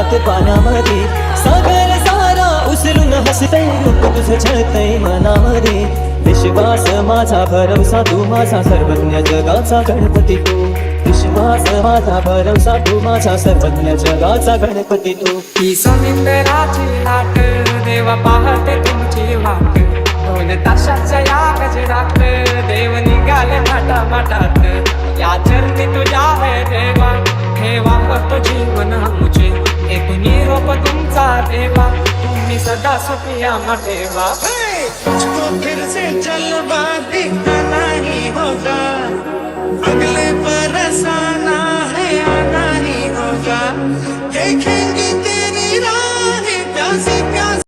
हात पानामध्ये सागर सारा उसरून हसतय रूप तुझं छळतय मनामध्ये विश्वास माझा भरवसा तू माझा सर्वज्ञ जगाचा गणपती तू विश्वास माझा भरवसा तू माझा सर्वज्ञ जगाचा गणपती तू ही समुद्राची लाट देवा पाहते तुमची वाट दोन तासाच्या या गजरात देव निघाले माटा माटात या चरणी तुझ्या है देवा ठेवा करतो जीवन मुझे एक निरोप तुमचा देवा तुम्ही सदा सुखिया ठेवा मुझको फिर से जलवा दिखता नहीं होगा अगले बरसाना